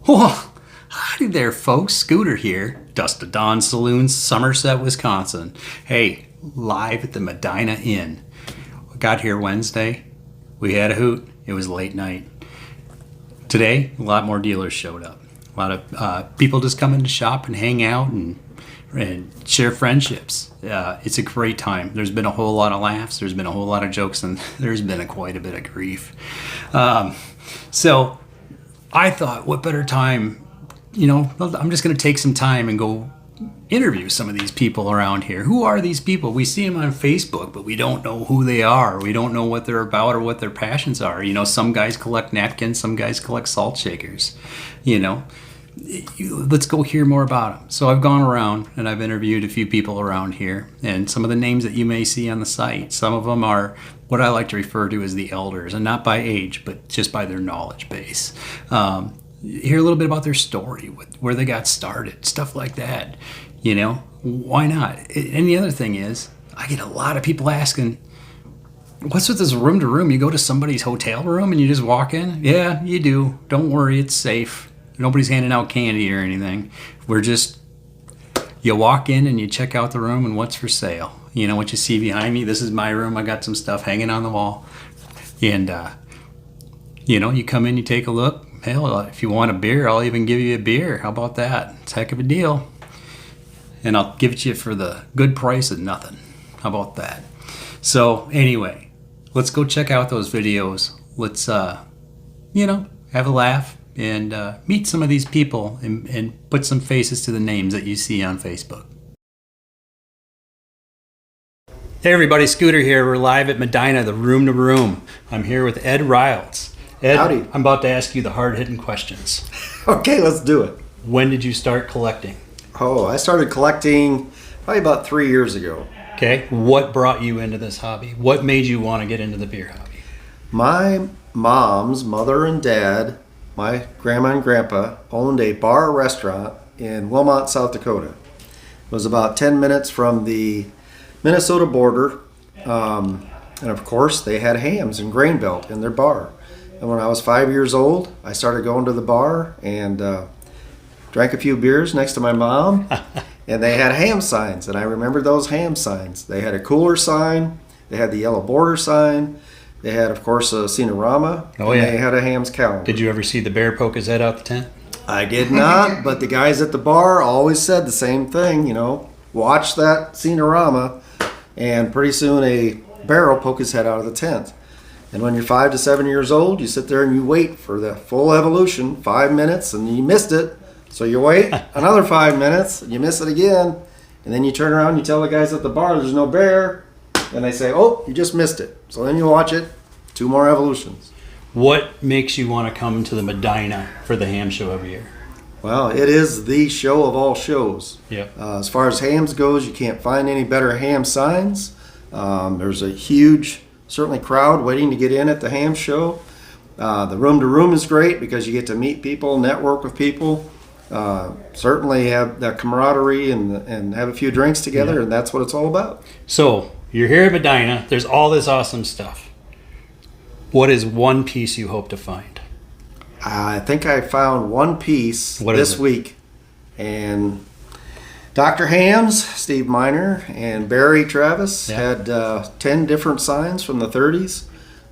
Well, howdy there, folks. Scooter here, Dust to Dawn Saloon, Somerset, Wisconsin. Hey, live at the Medina Inn. We got here Wednesday. We had a hoot. It was late night. Today, a lot more dealers showed up. A lot of people just come in to shop and hang out and share friendships. It's a great time. There's been a whole lot of laughs. There's been a whole lot of jokes, and there's been quite a bit of grief. So I thought, what better time? I'm just going to take some time and go interview some of these people around here. Who are these people? We see them on Facebook, but we don't know who they are. We don't know what they're about or what their passions are. Some guys collect napkins, some guys collect salt shakers. Let's go hear more about them. So I've gone around and I've interviewed a few people around here, and some of the names that you may see on the site. Some of them are what I like to refer to as the elders, and not by age, but just by their knowledge base. Hear a little bit about their story, where they got started, stuff like that. Why not? And the other thing is, I get a lot of people asking, what's with this room to room? You go to somebody's hotel room and you just walk in? Yeah, you do. Don't worry, it's safe. Nobody's handing out candy or anything. You walk in and you check out the room and what's for sale. What you see behind me, this is my room. I got some stuff hanging on the wall. And, you come in, you take a look. Hell, if you want a beer, I'll even give you a beer. How about that? It's a heck of a deal. And I'll give it to you for the good price of nothing. How about that? So anyway, let's go check out those videos. Let's, have a laugh and meet some of these people and put some faces to the names that you see on Facebook. Hey everybody, Scooter here. We're live at Medina, the room to room. I'm here with Ed Ryals. Ed, howdy. I'm about to ask you the hard-hitting questions. Okay, let's do it. When did you start collecting? Oh, I started collecting probably about 3 years ago. Okay. What brought you into this hobby? What made you want to get into the beer hobby? My mom's mother and dad, my grandma and grandpa, owned a bar restaurant in Wilmot, South Dakota. It was about 10 minutes from the Minnesota border. And of course, they had Hamm's and Grain Belt in their bar. And when I was 5 years old, I started going to the bar and drank a few beers next to my mom. And they had Hamm signs, and I remember those Hamm signs. They had a cooler sign, they had the yellow border sign, they had, of course, a Cinerama, and they had a Hamm's calendar. Did you ever see the bear poke his head out the tent? I did not, but the guys at the bar always said the same thing, watch that Cinerama, and pretty soon a bear will poke his head out of the tent. And when you're 5 to 7 years old, you sit there and you wait for the full evolution, 5 minutes, and you missed it. So you wait another 5 minutes, and you miss it again, and then you turn around and you tell the guys at the bar there's no bear, and they say, oh, you just missed it. So then you watch it, 2 more evolutions. What makes you want to come to the Medina for the Hamm show every year? Well, it is the show of all shows. Yep. As far as Hamm's goes, you can't find any better Hamm signs. There's a huge, certainly, crowd waiting to get in at the Hamm show. The room to room is great because you get to meet people, network with people. Certainly have that camaraderie and have a few drinks together, and that's what it's all about. So you're here at Medina. There's all this awesome stuff. What is one piece you hope to find? I think I found one piece this week, and Dr. Hamm's, Steve Miner, and Barry Travis had 10 different signs from the 30s.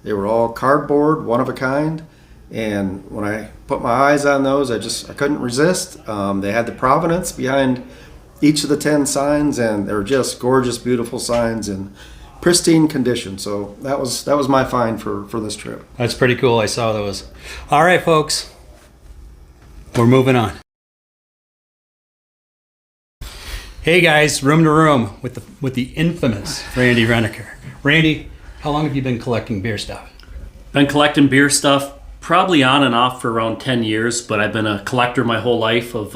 They were all cardboard, one of a kind. And when I put my eyes on those, I couldn't resist. They had the provenance behind each of the 10 signs, and they were just gorgeous, beautiful signs in pristine condition. So that was my find for this trip. That's pretty cool. I saw those. All right, folks, we're moving on. Hey guys, room to room with the infamous Randy Renner. Randy, how long have you been collecting beer stuff? Been collecting beer stuff probably on and off for around 10 years, but I've been a collector my whole life of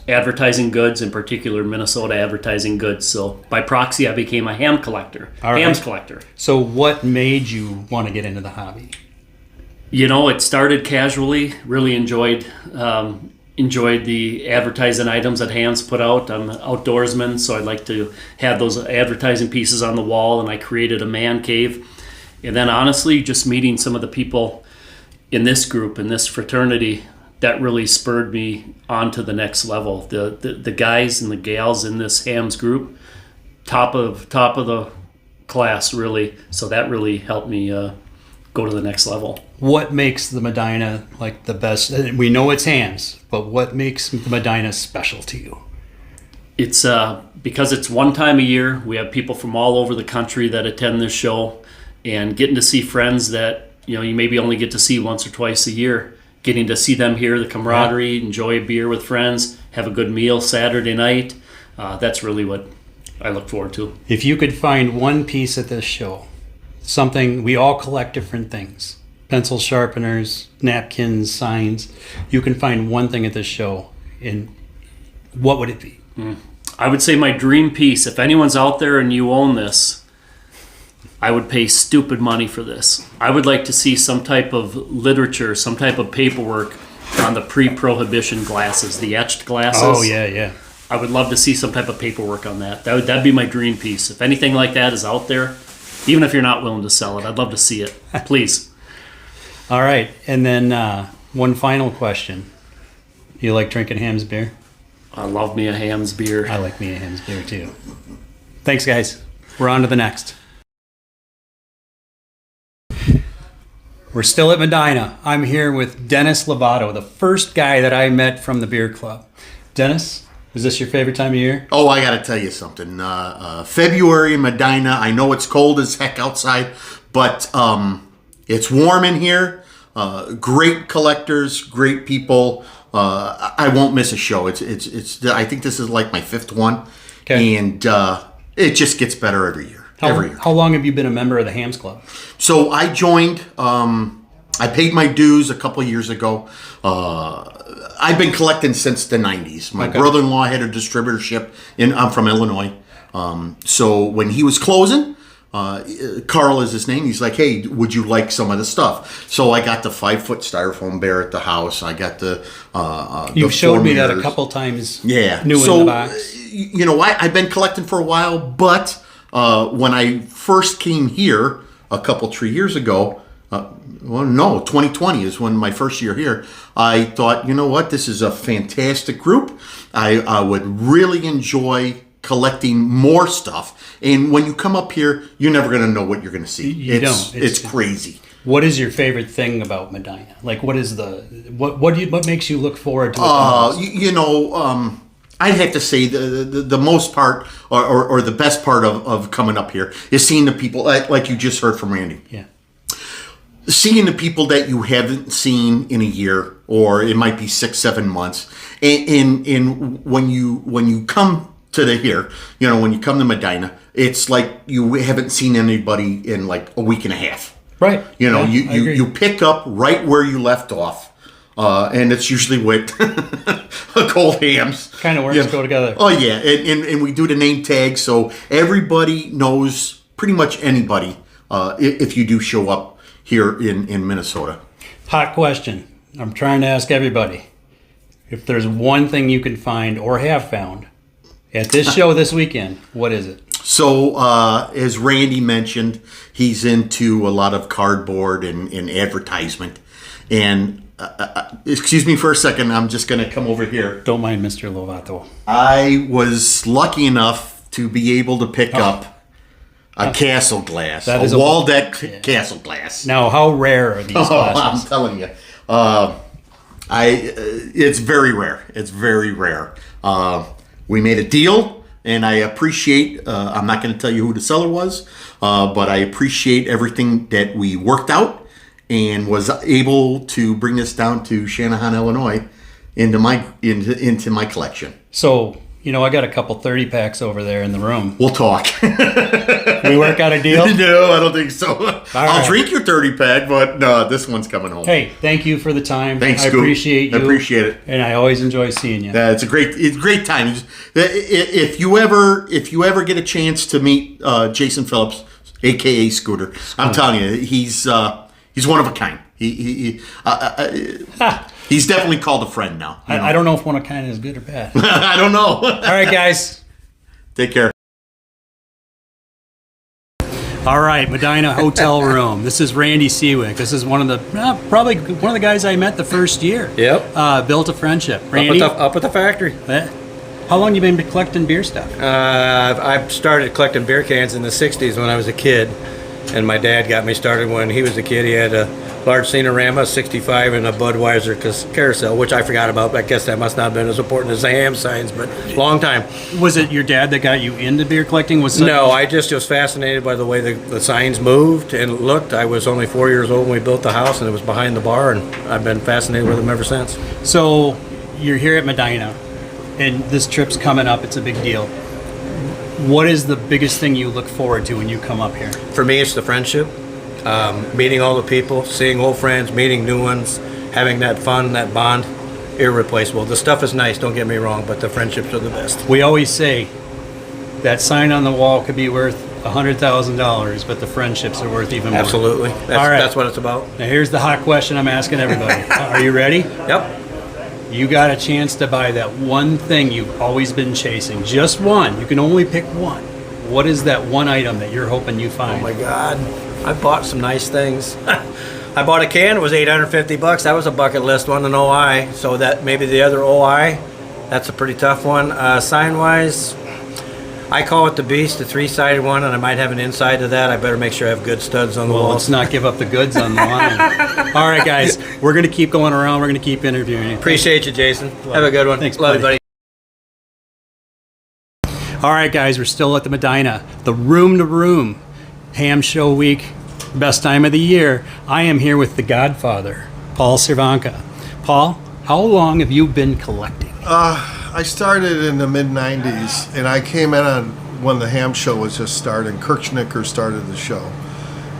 advertising goods, in particular Minnesota advertising goods. So by proxy, I became a Hamm collector, Hamm's collector. So what made you want to get into the hobby? It started casually, really enjoyed the advertising items that Hamm's put out. I'm an outdoorsman, so I like to have those advertising pieces on the wall, and I created a man cave. And then honestly, just meeting some of the people in this group, in this fraternity, that really spurred me on to the next level. The guys and the gals in this Hamm's group, top of the class, really. So that really helped me go to the next level. What makes the Medina like the best? We know it's Hamm's, but what makes the Medina special to you? It's because it's one time a year. We have people from all over the country that attend this show, and getting to see friends that you maybe only get to see once or twice a year. Getting to see them here, the camaraderie, enjoy a beer with friends, have a good meal Saturday night. That's really what I look forward to. If you could find one piece at this show, something, we all collect different things, pencil sharpeners, napkins, signs. You can find one thing at this show, and what would it be? I would say my dream piece. If anyone's out there and you own this, I would pay stupid money for this. I would like to see some type of literature, some type of paperwork on the pre-prohibition glasses, the etched glasses. Oh, yeah. I would love to see some type of paperwork on that. That'd be my dream piece. If anything like that is out there, even if you're not willing to sell it, I'd love to see it. Please. All right. And then one final question. You like drinking Hamm's beer? I love me a Hamm's beer. I like me a Hamm's beer, too. Thanks, guys. We're on to the next. We're still at Medina. I'm here with Dennis Lovato, the first guy that I met from the beer club. Dennis, is this your favorite time of year? Oh, I got to tell you something. February in Medina, I know it's cold as heck outside, but it's warm in here. Great collectors, great people. I won't miss a show. It's. I think this is like my fifth one, okay. And it just gets better every year. How long have you been a member of the Hamm's Club? So I joined. I paid my dues a couple of years ago. I've been collecting since the 90s. My brother-in-law had a distributorship. I'm from Illinois. So when he was closing, Carl is his name. He's like, hey, would you like some of the stuff? So I got the 5-foot styrofoam bear at the house. I got the You've showed me that a meters. couple times. Yeah. New so, in the box. I've been collecting for a while, but when I first came here a couple, 3 years ago, 2020 is when my first year here, I thought, you know what, this is a fantastic group. I would really enjoy collecting more stuff. And when you come up here, you're never going to know what you're going to see. It's crazy. What is your favorite thing about Medina? Like, what is what makes you look forward to it the most? I'd have to say the most part or the best part of coming up here is seeing the people, like you just heard from Randy. Yeah. Seeing the people that you haven't seen in a year, or it might be 6-7 months. And when you come to when you come to Medina, it's like you haven't seen anybody in like a week and a half. Right. You pick up right where you left off. And it's usually with cold hams. Kind of works go together. Oh, yeah. And we do the name tag, so everybody knows pretty much anybody if you do show up here in Minnesota. Hot question. I'm trying to ask everybody. If there's one thing you can find or have found at this show this weekend, what is it? So, as Randy mentioned, he's into a lot of cardboard and advertisement. And excuse me for a second, I'm just going to come over here. Don't mind Mr. Lovato. I was lucky enough to be able to pick up a castle glass, a Waldeck castle glass. Now, how rare are these glasses? I'm telling you. It's very rare. It's very rare. We made a deal, and I appreciate, I'm not going to tell you who the seller was, but I appreciate everything that we worked out and was able to bring this down to Channahon, Illinois, into my collection. So, I got a couple 30 packs over there in the room. We'll talk. We work out a deal? No, I don't think so. I'll right. drink your 30 pack, but no, this one's coming home. Hey, thank you for the time. Thanks, I appreciate you. I appreciate it. And I always enjoy seeing you. It's a great time. If you ever get a chance to meet Jason Phillips, aka Scooter, I'm telling you, he's one of a kind. He's definitely called a friend now. I don't know if one of a kind is good or bad. I don't know. All right, guys. Take care. All right, Medina hotel room. This is Randy Sewick. This is one of the probably one of the guys I met the first year. Yep. Built a friendship. Randy, Up at the factory. How long you been collecting beer stuff? I started collecting beer cans in the 60s when I was a kid, and my dad got me started when he was a kid. He had a large Cinerama 65 and a Budweiser carousel, which I forgot about. I guess that must not have been as important as the Hamm signs, but long time. Was it your dad that got you into beer collecting? No, I just was fascinated by the way the signs moved and looked. I was only 4 years old when we built the house, and it was behind the bar, and I've been fascinated with them ever since. So you're here at Medina, and this trip's coming up. It's a big deal. What is the biggest thing you look forward to when you come up here? For me, it's the friendship. Meeting all the people, seeing old friends, meeting new ones, having that fun, that bond, irreplaceable. The stuff is nice, don't get me wrong, but the friendships are the best. We always say that sign on the wall could be worth $100,000, but the friendships are worth even more. Absolutely. All right. That's what it's about. Now here's the hot question I'm asking everybody. Are you ready? Yep. You got a chance to buy that one thing you've always been chasing. Just one. You can only pick one. What is that one item that you're hoping you find? Oh my God. I bought some nice things. I bought a can, it was $850. That was a bucket list one, an OI. So that maybe the other OI, that's a pretty tough one. Sign-wise, I call it the Beast, the three-sided one, and I might have an inside to that. I better make sure I have good studs on the Well, walls. let's not give up the goods on the line. All right, guys, we're going to keep going around. We're going to keep interviewing you. Appreciate you, Jason. Have a good one. Thanks, Love you, buddy. All right, guys, we're still at the Medina, the room to room. Hamm Show Week, best time of the year. I am here with the Godfather, Paul Sanka. Paul, how long have you been collecting? I started in the mid-'90s, and I came in on when the Hamm Show was just starting. Kirk Schnicker started the show,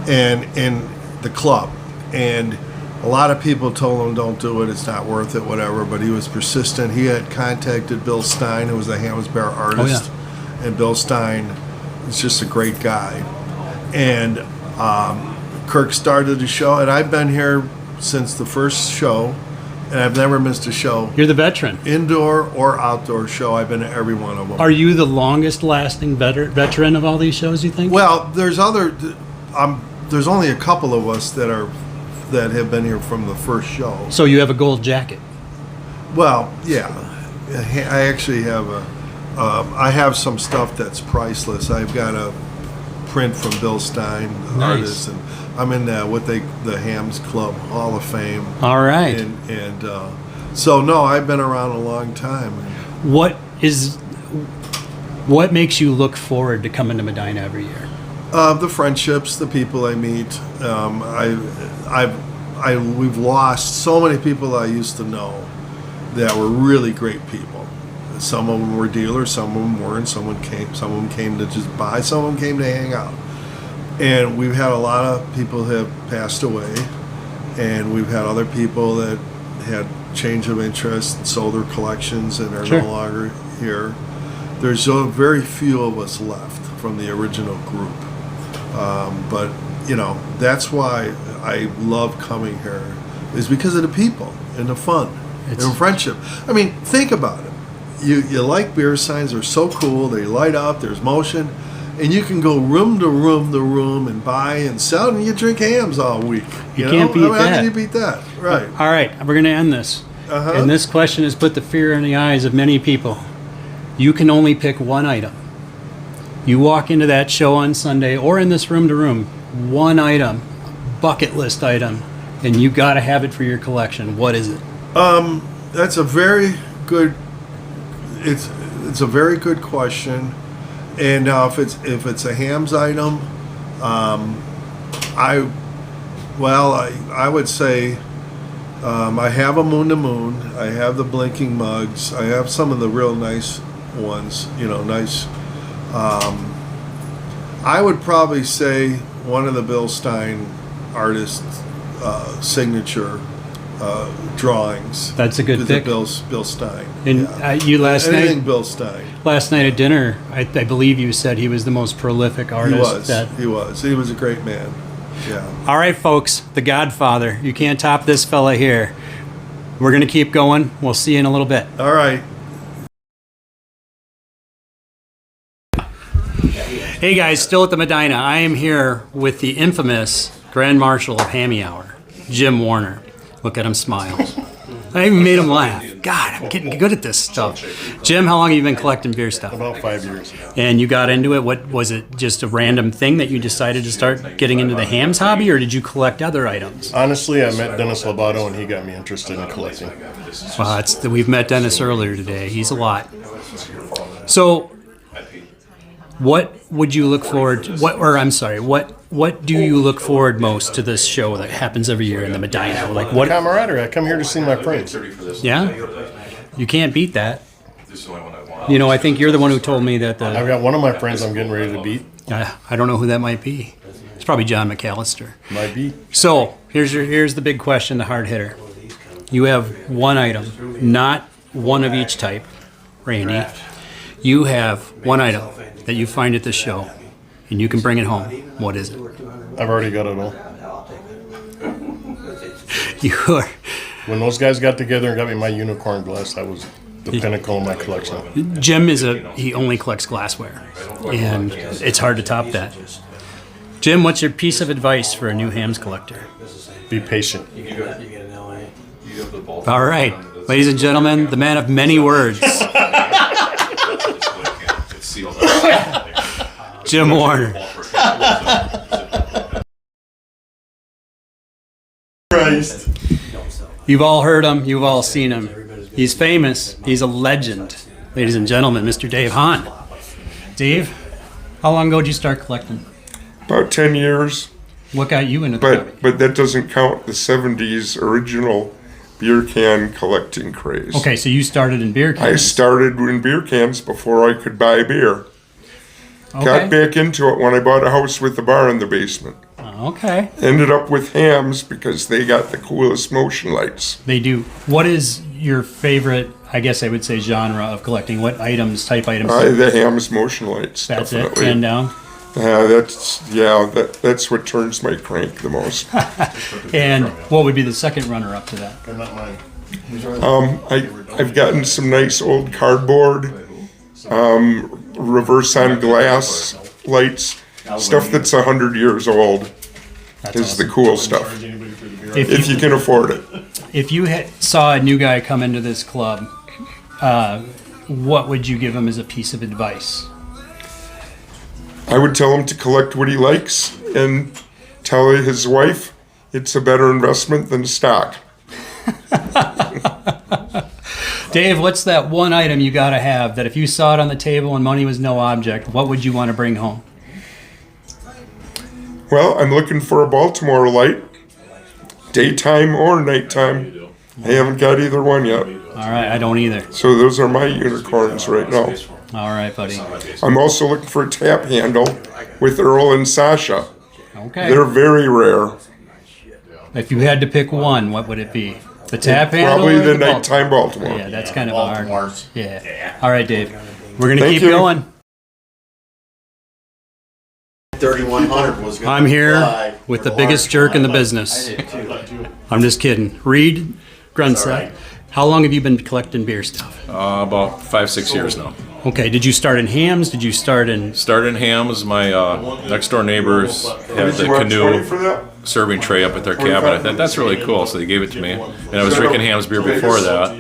and in the club, and a lot of people told him, don't do it, it's not worth it, whatever, but he was persistent. He had contacted Bill Stein, who was the Hamm's Bear artist, and Bill Stein is just a great guy. And Kirk started the show, and I've been here since the first show, and I've never missed a show. You're the veteran. Indoor or outdoor show, I've been to every one of them. Are you the longest lasting veteran of all these shows, you think? Well, there's there's only a couple of us that have been here from the first show. So you have a gold jacket. Well, yeah, I actually have I have some stuff that's priceless. I've got a print from Bill Stein, the Nice. artist, and I'm in the Hamm's Club Hall of Fame. All right. And so no, I've been around a long time. What makes you look forward to coming to Medina every year? The friendships, the people I meet. We've lost so many people I used to know that were really great people. Some of them were dealers, some of them weren't. Some of them came to just buy, some of them came to hang out. And we've had a lot of people have passed away, and we've had other people that had change of interest and sold their collections and are Sure. no longer here. There's very few of us left from the original group. But, that's why I love coming here, is because of the people and the fun and friendship. I mean, think about it. You like beer signs, they're so cool, they light up, there's motion, and you can go room to room and buy and sell, and you drink hams all week. You can't beat How that. can you beat that? Right. All right, we're going to end this. Uh-huh. And this question has put the fear in the eyes of many people. You can only pick one item. You walk into that show on Sunday or in this room to room, one item, bucket list item, and you got to have it for your collection. What is it? That's a very good. It's a very good question, and if it's a Hamm's item, I would say I have a Moon to Moon. I have the blinking mugs. I have some of the real nice ones. Nice. I would probably say one of the Bill Stein artist signature drawings. That's a good Is pick. Bill Stein. And you Anything Bill Stein. last night at dinner, I believe you said he was the most prolific artist. He was a great man. Yeah. All right, folks, the Godfather. You can't top this fella here. We're going to keep going. We'll see you in a little bit. All right. Hey guys, still at the Medina. I am here with the infamous Grand Marshal of Hammy Hour, Jim Warner. Look at him smile. I even made him laugh. God, I'm getting good at this stuff. Jim, how long have you been collecting beer stuff? About 5 years. And you got into it, what was it, just a random thing that you decided to start getting into the hams hobby, or did you collect other items? Honestly, I met Dennis Lovato and he got me interested in collecting. Well, we've met Dennis earlier today. He's a lot. So, what would you look forward to, what do you look forward most to this show that happens every year in the Medina? Like what? Camaraderie. I come here to see my friends. Yeah? You can't beat that. You know, I think you're the one who told me that I've got one of my friends I'm getting ready to beat. I don't know who that might be. It's probably John McAllister. Might be. So, here's the big question, the hard hitter. You have one item, not one of each type, Randy. You have one item that you find at the show, and you can bring it home. What is it? I've already got it all. You're When those guys got together and got me my unicorn glass, that was the pinnacle of my collection. Jim he only collects glassware, and it's hard to top that. Jim, what's your piece of advice for a new hams collector? Be patient. All right, ladies and gentlemen, the man of many words, Jim Warner. Christ. You've all heard him. You've all seen him. He's famous. He's a legend. Ladies and gentlemen, Mr. Dave Hahn. Dave, how long ago did you start collecting? About 10 years, What got you into the hobby? but that doesn't count the 70s original beer can collecting craze. Okay, so you started in beer I cans. started in beer cans before I could buy beer. Okay. Got back into it when I bought a house with a bar in the basement. Okay. Ended up with hams because they got the coolest motion lights. They do. What is your favorite, I guess I would say, genre of collecting? What type items? The hams motion lights, That's definitely. it, hand down. That's what turns my crank the most. And what would be the second runner-up to that? They're not mine. I've gotten some nice old cardboard, reverse on glass lights, stuff that's 100 years old That's is awesome. the cool stuff, if you can afford it. If you saw a new guy come into this club, what would you give him as a piece of advice? I would tell him to collect what he likes and tell his wife it's a better investment than stock. Dave, what's that one item you got to have that if you saw it on the table and money was no object, what would you want to bring home? Well, I'm looking for a Baltimore light, daytime or nighttime. I haven't got either one yet. All right, I don't either. So those are my unicorns right now. All right, buddy. I'm also looking for a tap handle with Earl and Sasha. Okay. They're very rare. If you had to pick one, what would it be? The tap handle? Probably or the Baltimore? nighttime Baltimore. Yeah, that's kind of hard. Yeah. All right, Dave. We're going to Thank keep you. going. 3100 was I'm here with the biggest jerk in the business. I'm just kidding. Reed Grunn. How long have you been collecting beer stuff? About 5-6 years now. Okay, did you start in hams? Did you start in... Started in Hamm's. My next door neighbors had the You want 20 canoe for that? serving tray up at their cabin. I thought that's really cool, so they gave it to me. And I was drinking Hamm's beer before that.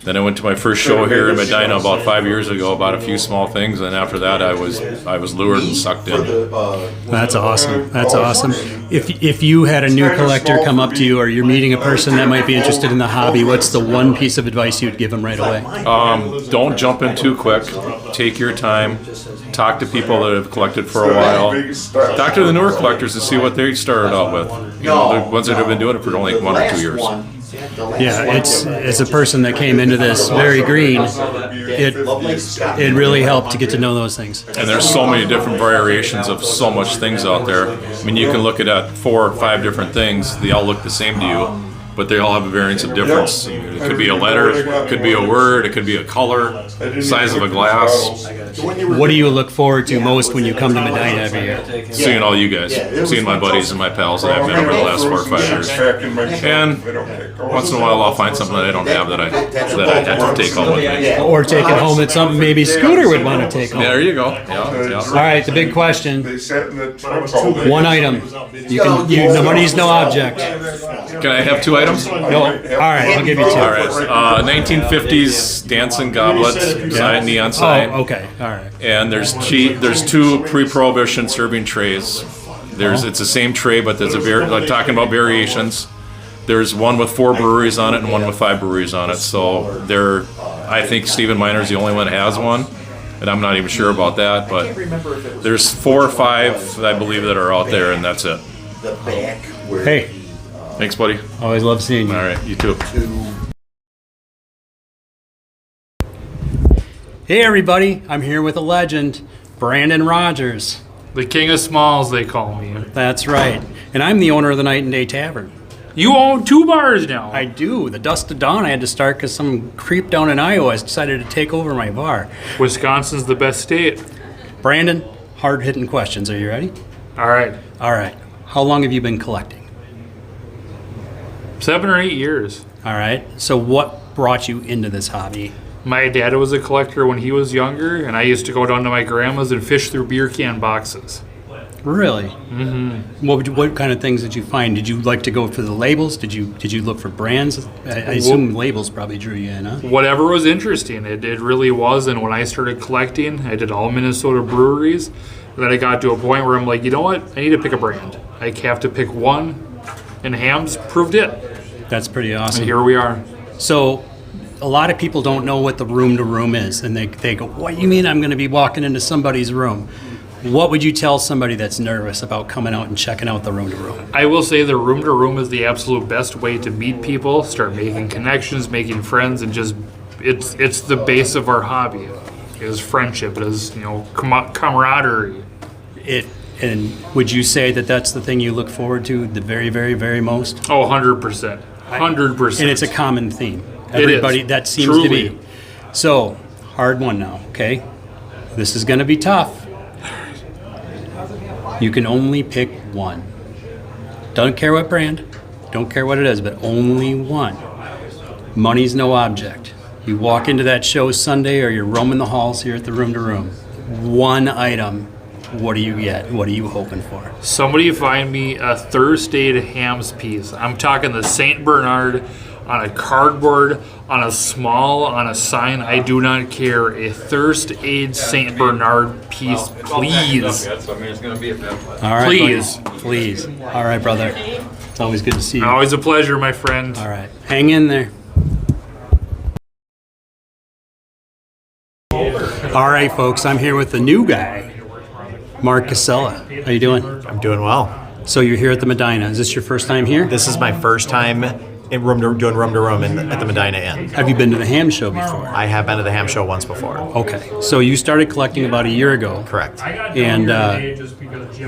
Then I went to my first show here in Medina about 5 years ago, bought a few small things, and after that I was lured and sucked in. That's awesome. That's awesome. If you had a new collector come up to you or you're meeting a person that might be interested in the hobby, what's the one piece of advice you'd give them right away? Don't jump in too quick. Take your time. Talk to people that have collected for a while. Talk to the newer collectors to see what they started out with. You know, the ones that have been doing it for only 1 or 2 years. Yeah, it's as a person that came into this very green, it really helped to get to know those things. And there's so many different variations of so much things out there. I mean, you can look at 4 or 5 different things. They all look the same to you, but they all have a variance of difference. It could be a letter, it could be a word, it could be a color, size of a glass. What do you look forward to most when you come to Medina every year? Seeing all you guys, seeing my buddies and my pals that I've met over the last 4 or 5 years. And once in a while I'll find something that I don't have that I have to take home with me. Or take it home at something maybe Scooter would want to take home. Yeah, there you go. Yeah. All right, the big question. They sat in the truck all day. One item. The money's no object. Can I have 2 items? No. All right, I'll give you 2. All right. 1950s dancing goblets, sign, neon sign. Oh, okay. All right. And there's 2 pre-prohibition serving trays. It's the same tray, but there's like talking about variations. There's one with 4 breweries on it and one with 5 breweries on it. So I think Stephen Miner's the only one that has one, and I'm not even sure about that. But there's 4 or 5, I believe, that are out there, and that's it. Hey, Thanks, buddy. always love seeing you. All right, you too. Hey, everybody. I'm here with a legend, Brandon Rogers. The King of Smalls, they call me. That's right. And I'm the owner of the Night and Day Tavern. You own 2 bars now. I do. The Dust to Dawn I had to start because some creep down in Iowa has decided to take over my bar. Wisconsin's the best state. Brandon, hard-hitting questions. Are you ready? All right. All right. How long have you been collecting? 7 or 8 years. All right. So what brought you into this hobby? My dad was a collector when he was younger, and I used to go down to my grandma's and fish through beer can boxes. Really? Mm-hmm. What kind of things did you find? Did you like to go for the labels? Did you look for brands? I assume labels probably drew you in, huh? Whatever was interesting, it really was. And when I started collecting, I did all Minnesota breweries. Then I got to a point where I'm like, you know what? I need to pick a brand. I have to pick one, and Hamm's proved it. That's pretty awesome. And here we are. So a lot of people don't know what the room-to-room is, and they go, what do you mean I'm going to be walking into somebody's room? What would you tell somebody that's nervous about coming out and checking out the room-to-room? I will say the room-to-room is the absolute best way to meet people, start making connections, making friends, and just it's the base of our hobby. It is friendship. It is camaraderie. And would you say that that's the thing you look forward to the very, very, very most? Oh, 100%. 100%. And it's a common theme. It Everybody, is. that seems Truly. to be. So, hard one now, okay? This is going to be tough. You can only pick one. Don't care what brand, don't care what it is, but only one. Money's no object. You walk into that show Sunday or you're roaming the halls here at the room-to-room. One item. What do you get? What are you hoping for? Somebody find me a Thursday Hamm's piece. I'm talking the St. Bernard on a cardboard, on a small, on a sign. I do not care. A thirst aid St. Bernard piece, please. All right, Please. buddy. Please. All right, brother. It's always good to see you. Always a pleasure, my friend. All right. Hang in there. All right, folks. I'm here with the new guy, Mark Cella. How you doing? I'm doing well. So you're here at the Medina. Is this your first time here? This is my first time doing room-to-room at the Medina Inn. Have you been to the Hamm show before? I have been to the Hamm show once before. Okay. So you started collecting about a year ago. Correct. And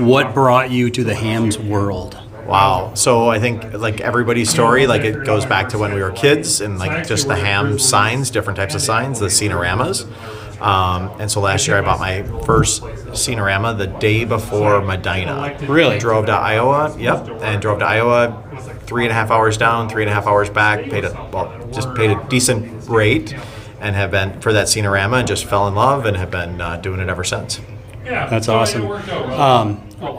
what brought you to the Hamm's world? Wow. So I think like everybody's story, like it goes back to when we were kids and like just the Hamm signs, different types of signs, the Scenoramas. And so last year I bought my first Scenorama the day before Medina. Really? Drove to Iowa, and drove to Iowa 3.5 hours down, 3.5 hours back, paid a decent rate and have been for that Scenorama and just fell in love and have been doing it ever since. That's awesome.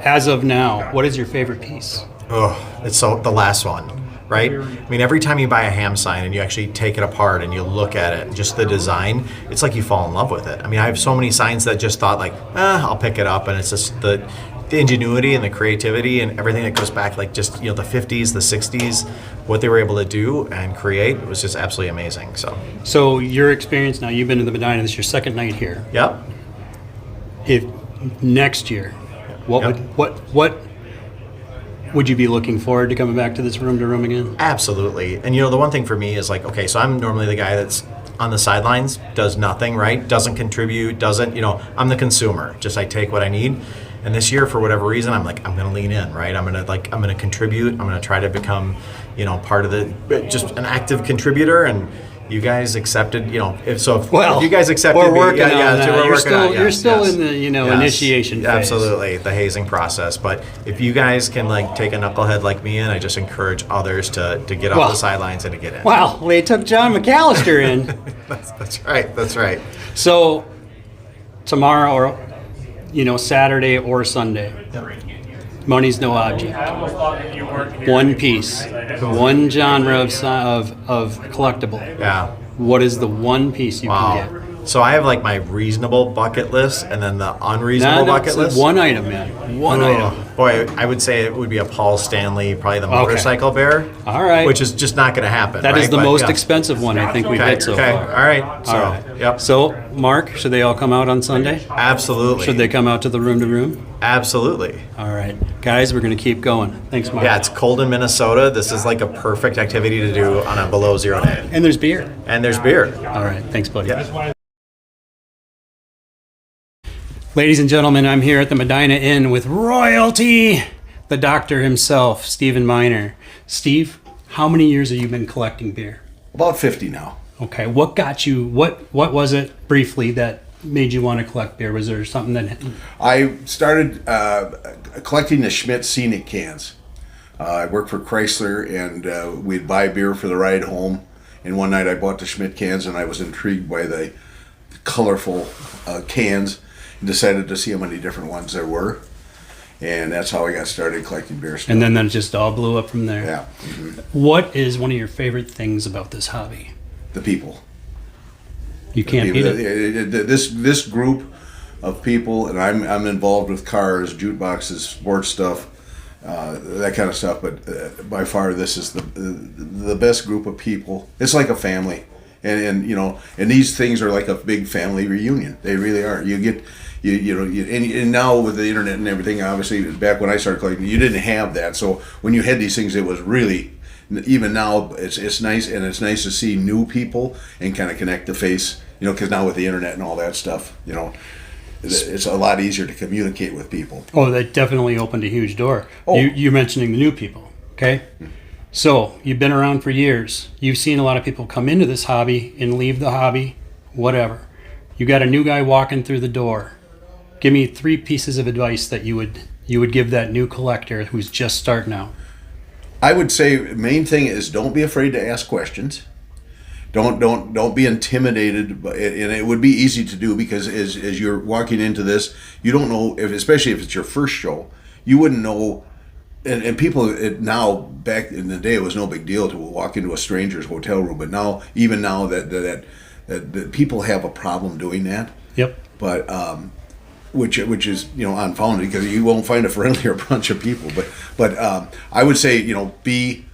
As of now, what is your favorite piece? Oh, it's the last one. Right? I mean, every time you buy a Hamm sign and you actually take it apart and you look at it, just the design, it's like you fall in love with it. I mean, I have so many signs that just thought like, I'll pick it up, and it's just the ingenuity and the creativity and everything that goes back, like just, the 50s, the 60s, what they were able to do and create was just absolutely amazing. So your experience now, you've been to the Medina, this is your second night here. Yep. If next year, what would you be looking forward to coming back to this room-to-room again? Absolutely. And the one thing for me is like, okay, so I'm normally the guy that's on the sidelines, does nothing, right? Doesn't contribute, I'm the consumer. Just I take what I need. And this year, for whatever reason, I'm like, I'm going to lean in, right? I'm going to contribute. I'm going to try to become, part of just an active contributor. And, You guys accepted, if Well, you guys accepted we're me, working on that. we're You're working still- on it, you're still yes. in the, Yes. initiation phase. Absolutely, the hazing process. But if you guys can take a knucklehead like me in, I just encourage others to get Well, off the sidelines and to get in. Wow, they took John McAllister in. That's right. That's right. So tomorrow, or Saturday or Sunday, money's no object. One piece, one genre of collectible. Yeah. What is the one piece you Wow. can get? So I have my reasonable bucket list and then the unreasonable bucket it's list. one item, man. One item. Boy, I would say it would be a Paul Stanley, probably the motorcycle bear. All right. Which is just not going to happen. That is right? the But, most yeah. expensive one I think we've Okay. hit so Okay. far. All right. So, All right. Yep. So, Mark, should they all come out on Sunday? Absolutely. Should they come out to the room to room? Absolutely. All right. Guys, we're going to keep going. Thanks, Mark. Yeah, it's cold in Minnesota. This is a perfect activity to do on a below zero day. And there's beer. And there's beer. All right. Thanks, buddy. Yeah. Ladies and gentlemen, I'm here at the Medina Inn with royalty, the doctor himself, Stephen Miner. Steve, how many years have you been collecting beer? About 50 now. Okay, what got you, what was it briefly that made you want to collect beer? Was there something that... I started collecting the Schmidt Scenic cans. I worked for Chrysler, and we'd buy beer for the ride home. And one night I bought the Schmidt cans, and I was intrigued by the colorful cans, and decided to see how many different ones there were. And that's how I got started collecting beer stuff. And then it just all blew up from there. Yeah. Mm-hmm. What is one of your favorite things about this hobby? The people. You can't beat it. This group of people, and I'm involved with cars, jukeboxes, sports stuff, that kind of stuff. But by far, this is the best group of people. It's like a family, and these things are like a big family reunion. They really are. You get. And now with the internet and everything, obviously, back when I started collecting, you didn't have that. So when you had these things, it was really, even now, it's nice, and it's nice to see new people and kind of connect the face, because now with the internet and all that stuff, it's a lot easier to communicate with people. Oh, that definitely opened a huge door. Oh. You're mentioning the new people, okay? So you've been around for years. You've seen a lot of people come into this hobby and leave the hobby, whatever. You got a new guy walking through the door. Give me 3 pieces of advice that you would give that new collector who's just starting out. I would say main thing is don't be afraid to ask questions. Don't be intimidated, and it would be easy to do because as you're walking into this, you don't know especially if it's your first show, you wouldn't know. And people now, back in the day, it was no big deal to walk into a stranger's hotel room, but now even now that people have a problem doing that. Yep. But which is unfounded because you won't find a friendlier bunch of people. But I would say be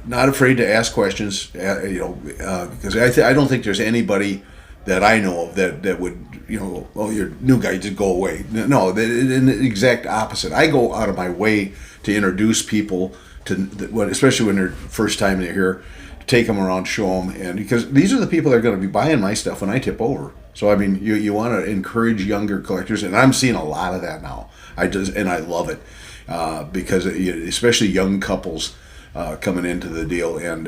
not afraid to ask questions. Because I don't think there's anybody that I know of that would oh, you're a new guy, just go away. No, the exact opposite. I go out of my way to introduce people to especially when they're first time they're here, to take them around, show them, and because these are the people that are going to be buying my stuff when I tip over. So I mean, you want to encourage younger collectors, and I'm seeing a lot of that now. I love it because especially young couples coming into the deal, and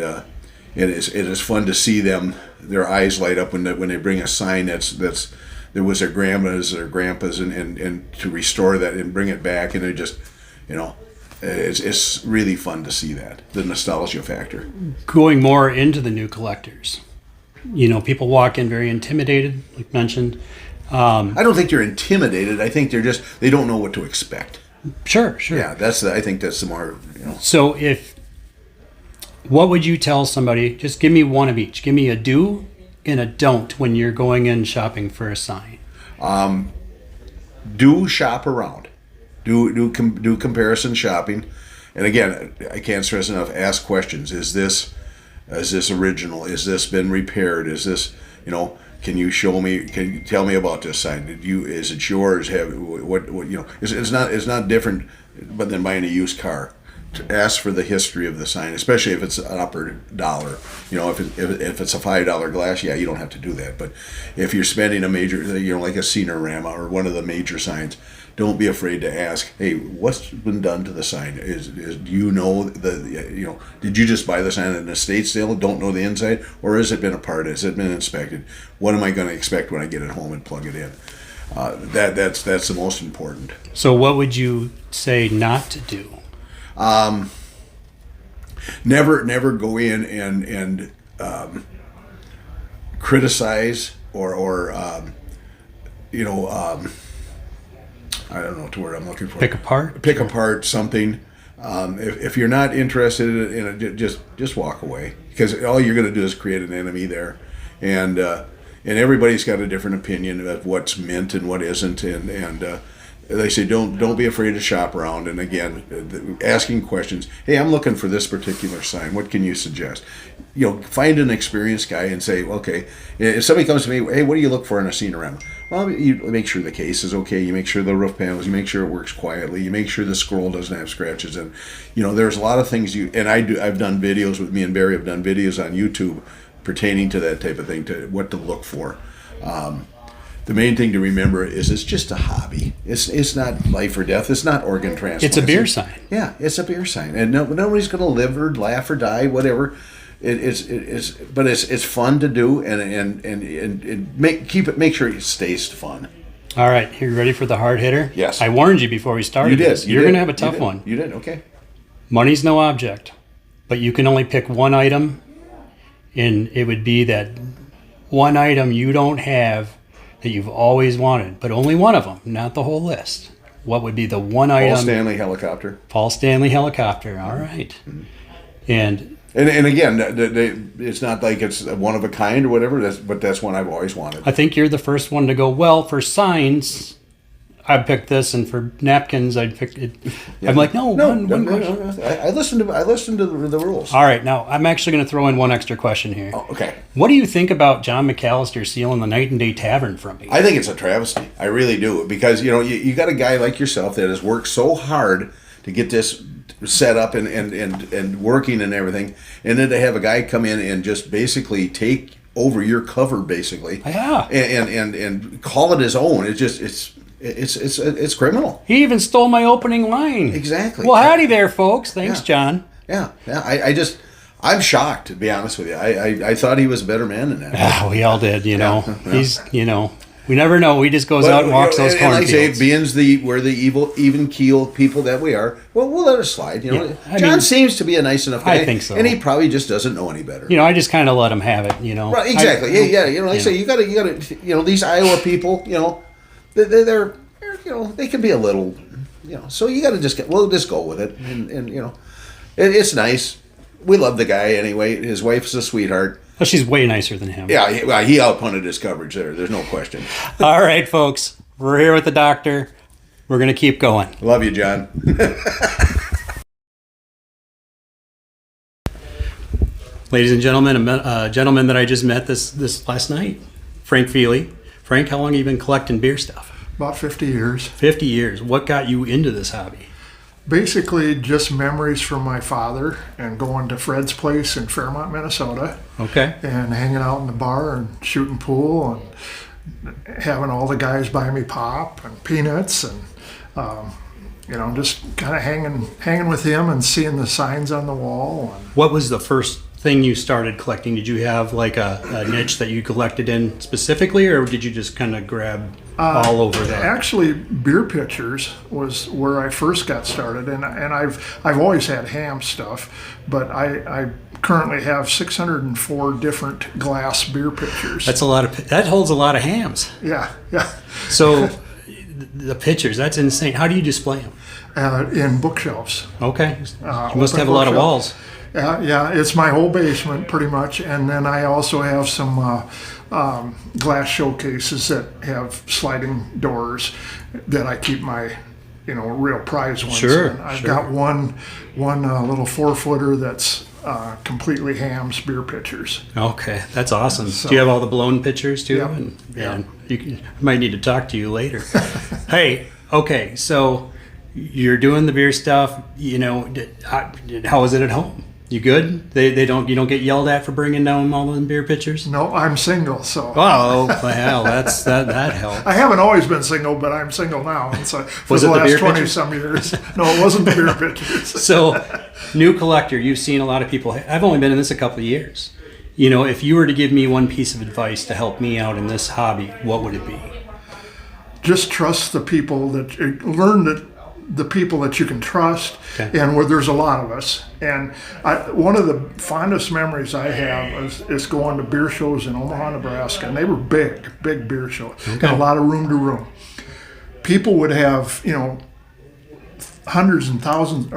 it is fun to see their eyes light up when they bring a sign that was their grandma's or grandpa's, and to restore that and bring it back, and it just it's really fun to see that, the nostalgia factor. Going more into the new collectors. People walk in very intimidated, like mentioned. I don't think they're intimidated. I think they don't know what to expect. Sure. Yeah, I think that's the more. So what would you tell somebody? Just give me one of each. Give me a do and a don't when you're going in shopping for a sign. Do shop around. Do comparison shopping, and again, I can't stress enough. Ask questions. Is this original? Is this been repaired? Is this, can you show me, can you tell me about this sign? Is it yours? It's not different but than buying a used car. To ask for the history of the sign, especially if it's an upper dollar. If it's a $5 glass, yeah, you don't have to do that. But if you're spending a major, like a Scenorama or one of the major signs, don't be afraid to ask, hey, what's been done to the sign? Do you know did you just buy the sign at an estate sale, don't know the inside, or has it been a part? Has it been inspected? What am I going to expect when I get it home and plug it in? That's the most important. So what would you say not to do? Never go in and criticize or I don't know what word I'm looking for. Pick apart something. If you're not interested in it, just walk away, because all you're going to do is create an enemy there, and everybody's got a different opinion of what's mint and what isn't, and they say don't be afraid to shop around. And again, asking questions. Hey, I'm looking for this particular sign. What can you suggest? Find an experienced guy and say, okay, if somebody comes to me, hey, what do you look for in a scenorama? Well, you make sure the case is okay. You make sure the roof panels. You make sure it works quietly. You make sure the scroll doesn't have scratches. And there's a lot of things I've done videos with me and Barry. Have done videos on YouTube pertaining to that type of thing, to what to look for. The main thing to remember is it's just a hobby. It's not life or death. It's not organ transplant. It's a beer sign. Yeah, it's a beer sign, and nobody's going to live or laugh or die, whatever. But it's fun to do, and make sure it stays fun. All right, you ready for the hard hitter? Yes. I warned you before we started. You did. This. You're going to have a tough one. You did. Okay. Money's no object, but you can only pick one item, and it would be that one item you don't have that you've always wanted, but only one of them, not the whole list. What would be the one item? Paul Stanley helicopter. Paul Stanley helicopter. All right. And again, it's not like it's one of a kind or whatever. But that's one I've always wanted. I think you're the first one to go, well, for signs, I'd pick this, and for napkins, I'd pick it. Yeah. I'm like, no. I listened to the rules. All right, now I'm actually going to throw in one extra question here. Oh, okay. What do you think about John McAllister stealing the Night and Day Tavern from me? I think it's a travesty. I really do, because you got a guy like yourself that has worked so hard to get this set up and working and everything, and then to have a guy come in and just basically take over your cover, basically. Yeah. And call it his own. It's criminal. He even stole my opening line. Exactly. Well, howdy there, folks. Thanks, John. Yeah. I'm shocked, to be honest with you. I thought he was a better man than that. Yeah, we all did. He's we never know. He just goes out and walks those cornfields. And like I say, we're the evil, even keel people that we are. Well, we'll let it slide. John seems to be a nice enough guy. I think so. And he probably just doesn't know any better. I just kind of let him have it. Right, exactly. Like I say, you got to. These Iowa people. They're they can be a little. So you got to we'll just go with it, and it's nice. We love the guy anyway. His wife's a sweetheart. Well, she's way nicer than him. Yeah, he outpunted his coverage there. There's no question. All right, folks. We're here with the doctor. We're going to keep going. Love you, John. Ladies and gentlemen, a gentleman that I just met this last night, Frank Fely. Frank, how long have you been collecting beer stuff? About 50 years. 50 years. What got you into this hobby? Basically, just memories from my father and going to Fred's place in Fairmont, Minnesota. Okay. And hanging out in the bar and shooting pool and having all the guys buy me pop and peanuts and, just kind of hanging with him and seeing the signs on the wall. And what was the first thing you started collecting? Did you have like a niche that you collected in specifically, or did you just kind of grab all over that? Actually, beer pitchers was where I first got started, and I've always had Hamm stuff, but I currently have 604 different glass beer pitchers. That holds a lot of Hamms. Yeah. So the pitchers, that's insane. How do you display them? In bookshelves. Okay. You must have a lot of walls. Yeah, it's my whole basement pretty much, and then I also have some glass showcases that have sliding doors that I keep my real prize ones. Sure. I've got one little 4-footer that's completely Hamm's beer pitchers. Okay, that's awesome. So, do you have all the blown pitchers too? Yeah. I might need to talk to you later. Hey, okay, so you're doing the beer stuff. How is it at home? You good? You don't get yelled at for bringing down all them beer pitchers? No, I'm single, so. Oh, well, that helps. I haven't always been single, but I'm single now. And so for Was the it the last beer 20 pitchers? some years. No, it wasn't the beer pitchers. So, new collector, you've seen a lot of people. I've only been in this a couple of years. You know, if you were to give me one piece of advice to help me out in this hobby, what would it be? Just trust the people learn that the people that you can trust, Okay. and where there's a lot of us. And one of the fondest memories I have is going to beer shows in Omaha, Nebraska, and they were big beer shows, and a lot of room to room. People would have, hundreds and thousands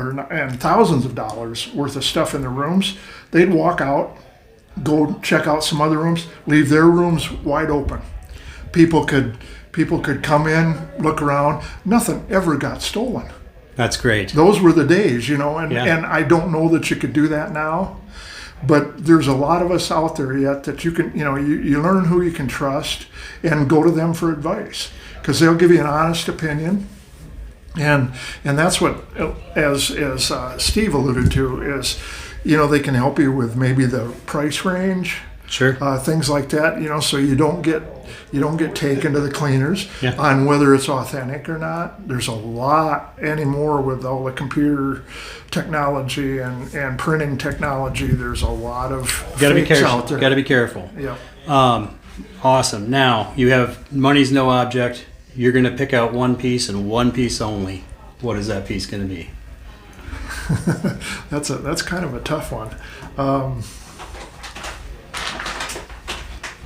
of dollars worth of stuff in the rooms. They'd walk out, go check out some other rooms, leave their rooms wide open. People could come in, look around. Nothing ever got stolen. That's great. Those were the days, and Yeah. and I don't know that you could do that now. But there's a lot of us out there yet that you can, you learn who you can trust and go to them for advice, because they'll give you an honest opinion. And that's what, as Steve alluded to, is, they can help you with maybe the price range. Sure. Things like that, so you don't get taken to the cleaners Yeah. on whether it's authentic or not. There's a lot anymore with all the computer technology and printing technology. There's a lot of fakes out there. Got to be careful. Yeah. Awesome. Now you have money's no object. You're going to pick out one piece and one piece only. What is that piece going to be? That's kind of a tough one.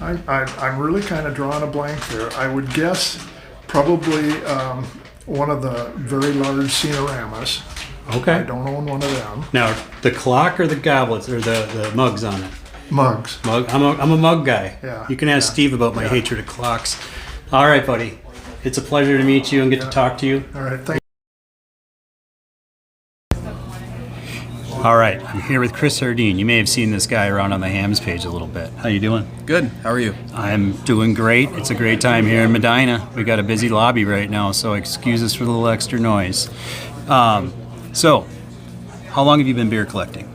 I'm really kind of drawing a blank there. I would guess probably one of the very large Cinerama's. Okay. I don't own one of them. Now, the clock or the goblets or the mugs on it? Mugs. Mug. I'm a mug guy. Yeah. You can ask Steve about my hatred of clocks. All right, buddy. It's a pleasure to meet you and get to talk to you. All right. Thank All right, I'm here with Chris Hardine. You may have seen this guy around on the Hamm's page a little bit. How you doing? Good. How are you? I'm doing great. It's a great time here in Medina. We got a busy lobby right now, so excuse us for the little extra noise. So, how long have you been beer collecting?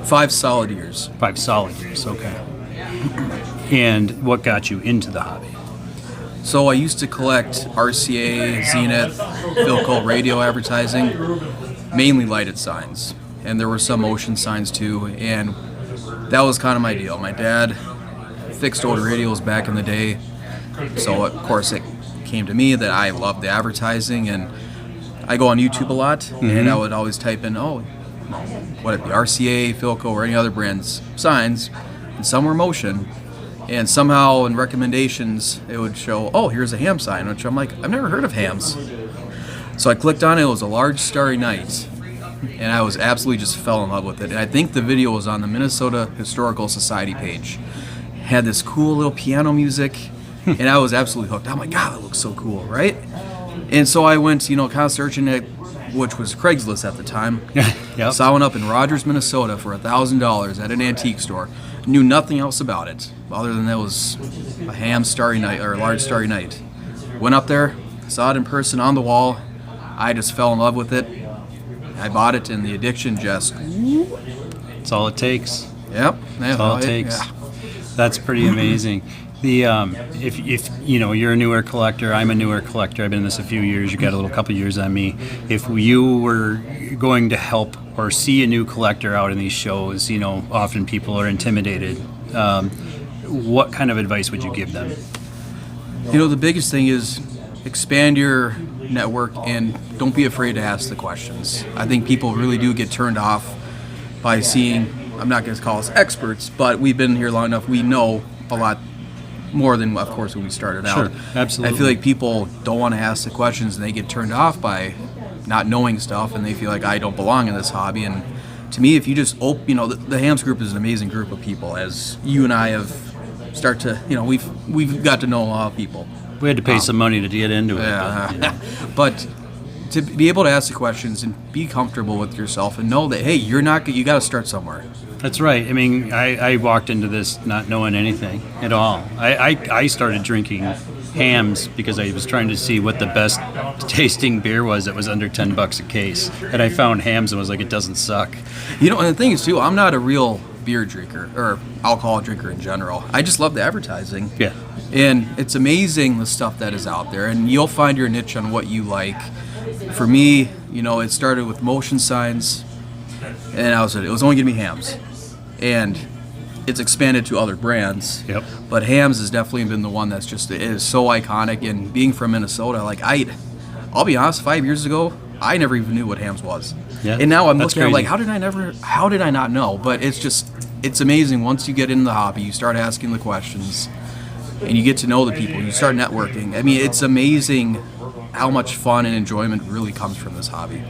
5 solid years. 5 solid years, okay. And what got you into the hobby? So I used to collect RCA, Zenith, Philco radio advertising, mainly lighted signs. And there were some motion signs too, and that was kind of my deal. My dad fixed old radios back in the day, so of course it came to me that I loved the advertising, and I go on YouTube a lot, and I would always type in, what it be, RCA, Philco, or any other brand's signs, and some were motion. And somehow in recommendations, it would show, here's a Hamm sign, which I'm like, I've never heard of Hamms. So I clicked on it. It was a large starry night, and I was absolutely just fell in love with it. And I think the video was on the Minnesota Historical Society page. Had this cool little piano music, and I was absolutely hooked. I'm like, God, that looks so cool, right? And so I went, kind of searching it, which was Craigslist at the time. Yep. So I went up in Rogers, Minnesota for $1,000 at an antique store. Knew nothing else about it, other than that was a Hamm starry night, or a large starry night. Went up there, saw it in person on the wall. I just fell in love with it. I bought it, and the addiction just... That's all it takes. Yep. That's all it takes. Yeah. That's pretty amazing. The if you're a newer collector, I'm a newer collector. I've been in this a few years. You got a couple years on me. If you were going to help or see a new collector out in these shows, often people are intimidated. What kind of advice would you give them? The biggest thing is expand your network and don't be afraid to ask the questions. I think people really do get turned off by seeing, I'm not going to call us experts, but we've been here long enough. We know a lot more than, of course, when we started out. Sure, absolutely. I feel like people don't want to ask the questions, and they get turned off by not knowing stuff, and they feel like I don't belong in this hobby. And to me, if you just the Hamm's group is an amazing group of people. As you and I have we've got to know a lot of people. We had to pay some money to get into it. Yeah. But to be able to ask the questions and be comfortable with yourself and know that, hey, you got to start somewhere. That's right. I mean, I walked into this not knowing anything at all. I started drinking Hamm's because I was trying to see what the best tasting beer was that was under $10 a case, and I found Hamm's and was like, it doesn't suck. You know, and the thing is too, I'm not a real beer drinker or alcohol drinker in general. I just love the advertising. Yeah. And it's amazing the stuff that is out there, and you'll find your niche on what you like. For me, you know, it started with motion signs, and it was only gonna be Hamm's, and it's expanded to other brands. Yep. But Hamm's has definitely been the one that's just, it is so iconic. And being from Minnesota, like I'll be honest, 5 years ago, I never even knew what Hamm's was. Yeah, and now I'm that's looking at it like, crazy. how did I not know? But it's amazing. Once you get into the hobby, you start asking the questions, and you get to know the people. You start networking. I mean, it's amazing how much fun and enjoyment really comes from this hobby.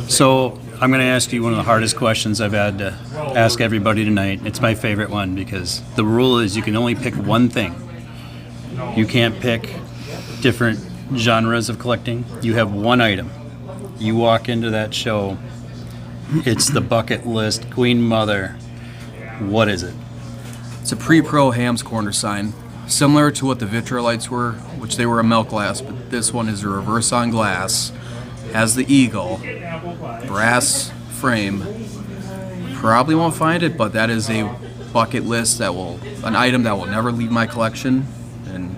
So I'm going to ask you one of the hardest questions I've had to ask everybody tonight. It's my favorite one because the rule is you can only pick one thing. You can't pick different genres of collecting. You have one item. You walk into that show, it's the bucket list, Queen Mother. What is it? It's a pre-pro Hamm's corner sign, similar to what the Vitrolites were, which they were a milk glass, but this one is a reverse on glass, has the eagle, brass frame. Probably won't find it, but that is a bucket list an item that will never leave my collection, and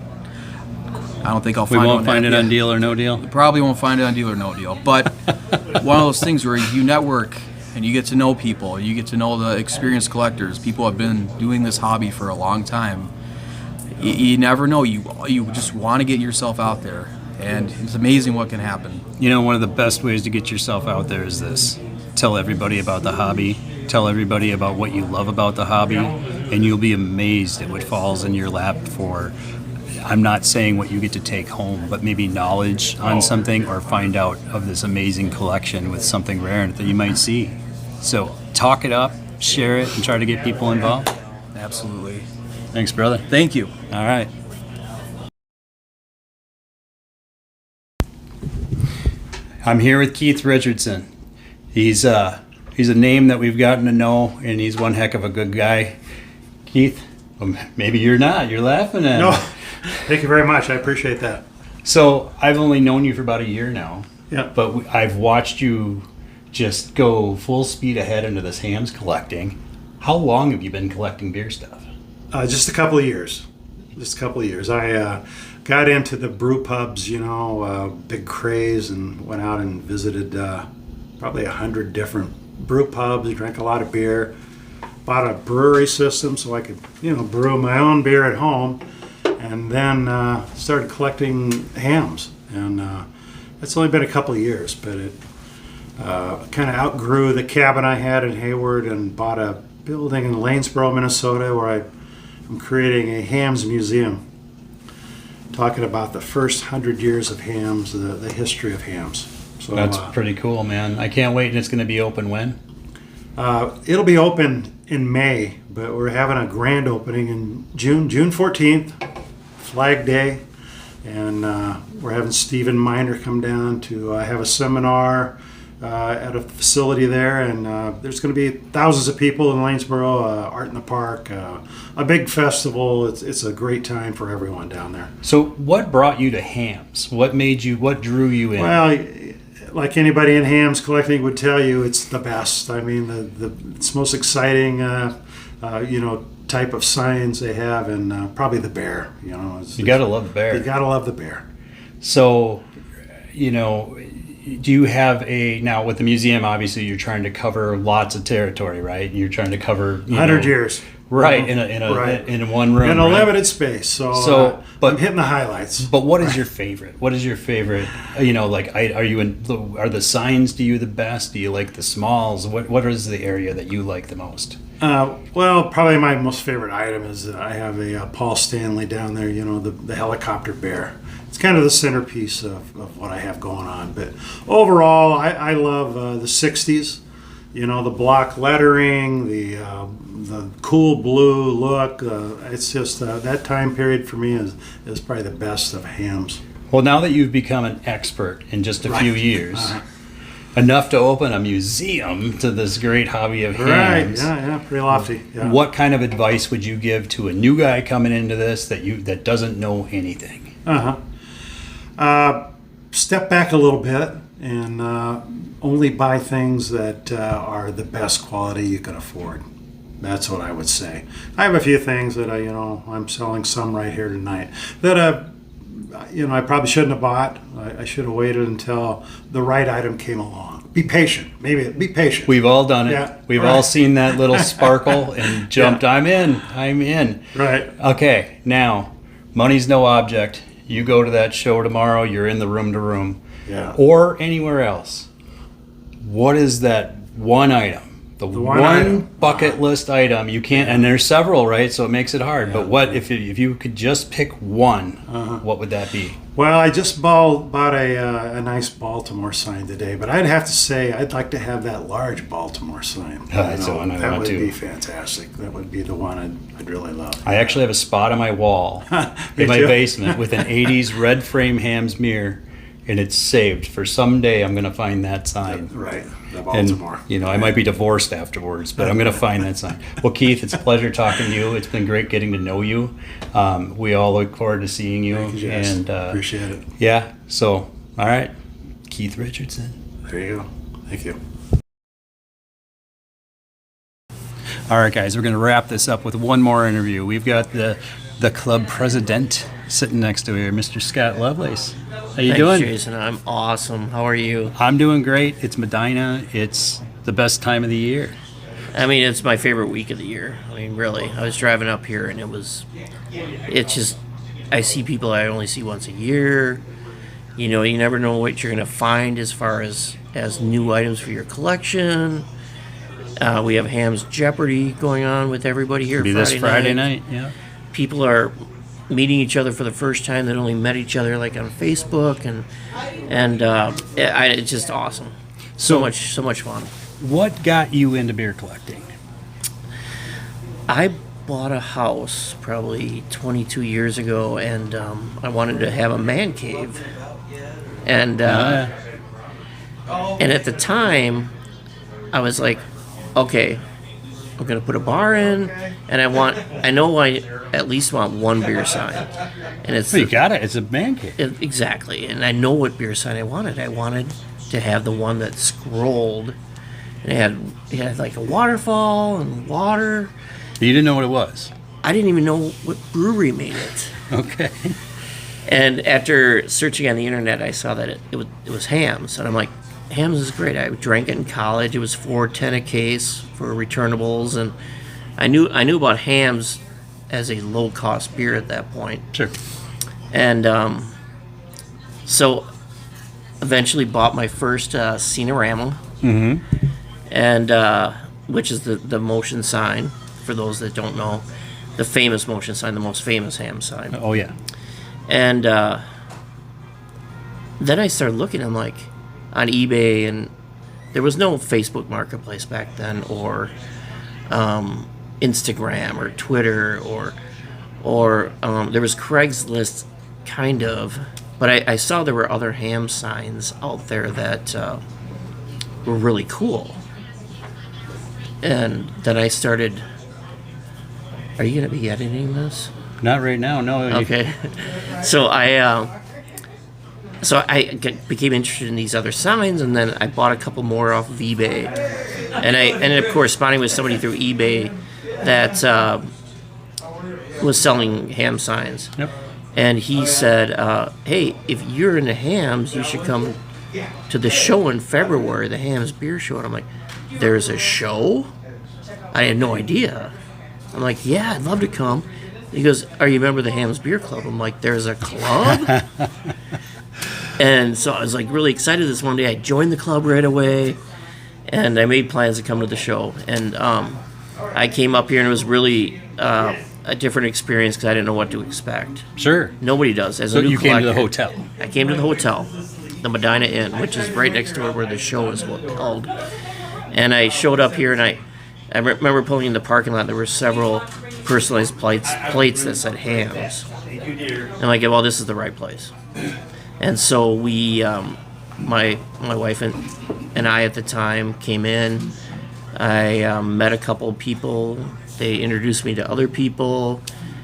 I don't think I'll find it. We won't find it on Deal or No Deal? Probably won't find it on Deal or No Deal, but one of those things where you network and you get to know people, you get to know the experienced collectors, people who have been doing this hobby for a long time. You never know. You just want to get yourself out there, and it's amazing what can happen. You know, one of the best ways to get yourself out there is this. Tell everybody about the hobby. Tell everybody about what you love about the hobby, and you'll be amazed at what falls in your lap for, I'm not saying what you get to take home, but maybe knowledge on something or find out of this amazing collection with something rare that you might see. So talk it up, share it, and try to get people involved. Absolutely. Thanks, brother. Thank you. All right. I'm here with Keith Richardson. He's a name that we've gotten to know, and he's one heck of a good guy. Keith, well, maybe you're not. You're laughing at No, me. thank you very much. I appreciate that. So I've only known you for about a year now. Yeah. But I've watched you just go full speed ahead into this Hamm's collecting. How long have you been collecting beer stuff? Just a couple of years. I got into the brew pubs, big craze, and went out and visited probably 100 different brew pubs, drank a lot of beer, bought a brewery system so I could, brew my own beer at home, and then started collecting Hamm's. And it's only been a couple of years, but it kind of outgrew the cabin I had in Hayward and bought a building in Lanesboro, Minnesota, where I'm creating a Hamm's museum, talking about the first 100 years of Hamm's, the history of Hamm's. So That's pretty cool, man. I can't wait. And it's going to be open when? It'll be open in May, but we're having a grand opening in June 14th, Flag Day, and we're having Stephen Miner come down to have a seminar at a facility there, and there's going to be thousands of people in Lanesboro, Art in the Park, a big festival. It's a great time for everyone down there. So what brought you to Hamm's? What drew you in? Well, like anybody in Hamm's collecting would tell you, it's the best. I mean, it's most exciting, type of signs they have, and probably the bear. You gotta love the bear. You gotta love the bear. So, do you have now with the museum? Obviously, you're trying to cover lots of territory, right? You're trying to cover 100 years, right? In one room, in a right? limited space. So but I'm hitting the highlights. But what is your favorite? What is your favorite? Are the signs to you the best? Do you like the smalls? What is the area that you like the most? Well, probably my most favorite item is I have a Paul Stanley down there. The helicopter bear. It's kind of the centerpiece of what I have going on. But overall, I love the 60s. The block lettering, the cool blue look. It's just that time period for me is probably the best of Hamm's. Well, now that you've become an expert in just a few years, enough to open a museum to this great hobby of Hamm's. Right, yeah, pretty lofty. Yeah. What kind of advice would you give to a new guy coming into this that doesn't know anything? Step back a little bit and only buy things that are the best quality you can afford. That's what I would say. I have a few things that I'm selling some right here tonight that I probably shouldn't have bought. I should have waited until the right item came along. Be patient. Maybe be patient. We've all done it. Yeah, We've right. all seen that little sparkle and jumped. Yeah. I'm in. Right. Okay, now, money's no object. You go to that show tomorrow, you're in the room to room. Yeah. Or anywhere else. What is that one item? The one item. bucket list item you can't, and there's several, right? So it makes it hard. But what if you could just pick one? What would that be? Well, I just bought a nice Baltimore sign today, but I'd have to say I'd like to have that large Baltimore sign. That's the one I that want would too. be fantastic. That would be the one I'd really love. I actually have a spot on my wall in my basement with an 80s red frame Hamm's mirror, and it's saved for someday. I'm going to find that sign. Right, the Baltimore. And, I might be divorced afterwards, but I'm going to find that sign. Well, Keith, it's a pleasure talking to you. It's been great getting to know you. We all look forward to seeing you. Thank you, Jess. And appreciate it. Yeah, so, all right. Keith Richardson. There you go. Thank you. All right, guys, we're going to wrap this up with one more interview. We've got the club president sitting next to here, Mr. Scott Lovelace. How you doing? Jason, I'm awesome. How are you? I'm doing great. It's Medina. It's the best time of the year. I mean, it's my favorite week of the year. I mean, really. I was driving up here, and it's just, I see people I only see once a year. You never know what you're going to find as far as new items for your collection. We have Hamm's Jeopardy going on with everybody here. It'll be this Friday night, yeah. People are meeting each other for the first time that only met each other like on Facebook, and it's just awesome. So much fun. What got you into beer collecting? I bought a house probably 22 years ago, and I wanted to have a man cave, and at the time I was like, okay, I'm gonna put a bar in, and I know I at least want one beer sign, and it's you got it. It's a man cave. Exactly, and I know what beer sign I wanted. I wanted to have the one that scrolled, and it had like a waterfall and water. You didn't know what it was. I didn't even know what brewery made it. Okay. And after searching on the internet, I saw that it was Hamm's, and I'm like, Hamm's is great. I drank it in college. It was $4.10 a case for returnables, and I knew about Hamm's as a low cost beer at that point. Sure. And so eventually bought my first Cinerama, and which is the motion sign for those that don't know, the famous motion sign, the most famous Hamm sign. Oh yeah. And then I started looking. I'm like, on eBay, and there was no Facebook Marketplace back then, or Instagram, or Twitter, or there was Craigslist, kind of, but I saw there were other Hamm signs out there that were really cool, and then I started. Are you going to be editing this? Not right now, no. Okay, so became interested in these other signs, and then I bought a couple more off of eBay, and I ended up corresponding with somebody through eBay that was selling Hamm signs. Yep. And he said, hey, if you're into Hamm's, you should come to the show in February, the Hamm's Beer Show. And I'm like, there's a show? I had no idea. I'm like, yeah, I'd love to come. He goes, are you a member of the Hamm's Beer Club? I'm like, there's a club? And so I was like really excited this one day. I joined the club right away, and I made plans to come to the show. And I came up here, and it was really a different experience because I didn't know what to expect. Sure. Nobody does. As so a new you came to the collector. hotel. I came to the hotel, the Medina Inn, which is right next door where the show is held. And I showed up here, and I remember pulling in the parking lot. There were several personalized plates that said Hamm's. And I'm like, well, this is the right place. And so we, my wife and I at the time came in. I met a couple of people. They introduced me to other people.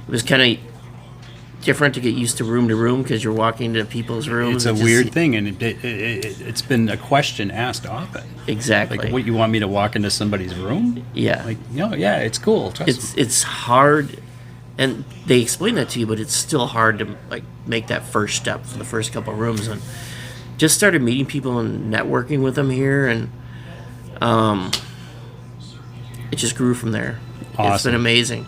It was kind of different to get used to room because you're walking to people's rooms. It's a weird thing, and it's been a question asked often. Exactly. Like, what, you want me to walk into somebody's room? Yeah. Like, no, yeah, it's cool. Trust me. It's hard, and they explain that to you, but it's still hard to like make that first step for the first couple of rooms. And just started meeting people and networking with them here, and it just grew from there. Awesome. It's been amazing.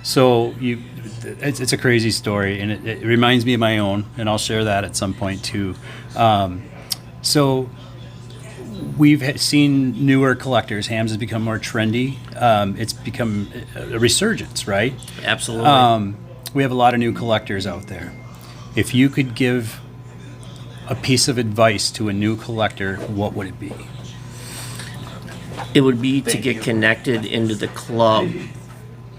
So it's a crazy story, and it reminds me of my own, and I'll share that at some point too. So we've seen newer collectors. Hamm's has become more trendy. It's become a resurgence, right? Absolutely. We have a lot of new collectors out there. If you could give a piece of advice to a new collector, what would it be? It would be to get connected into the club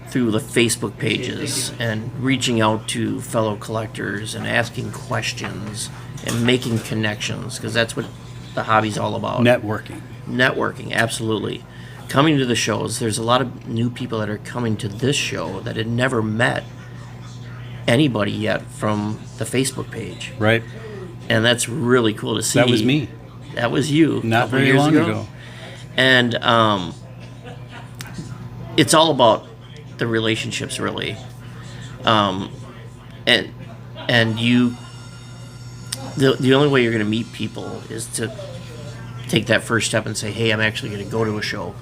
through the Facebook pages and reaching out to fellow collectors and asking questions and making connections, because that's what the hobby's all about. Networking, absolutely. Coming to the shows, there's a lot of new people that are coming to this show that had never met anybody yet from the Facebook page. Right. And that's really cool to see. That was me. That was you. Not very long ago. And it's all about the relationships, really. And you, the only way you're going to meet people is to take that first step and say, hey, I'm actually going to go to a show.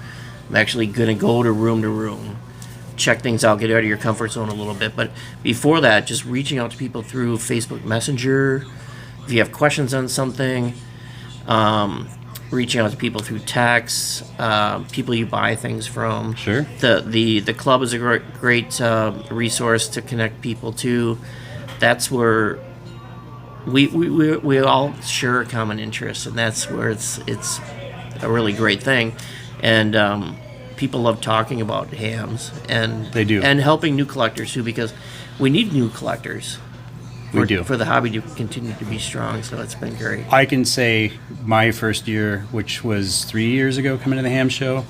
I'm actually going to go to room, check things out, get out of your comfort zone a little bit. But before that, just reaching out to people through Facebook Messenger. If you have questions on something, reaching out to people through text, people you buy things from. Sure. The club is a great resource to connect people to. That's where we all share a common interest, and that's where it's a really great thing. And people love talking about hams, and they do, and helping new collectors too, because we need new collectors. We do. For the hobby to continue to be strong, so it's been great. I can say my first year, which was 3 years ago, coming to the Hamm show,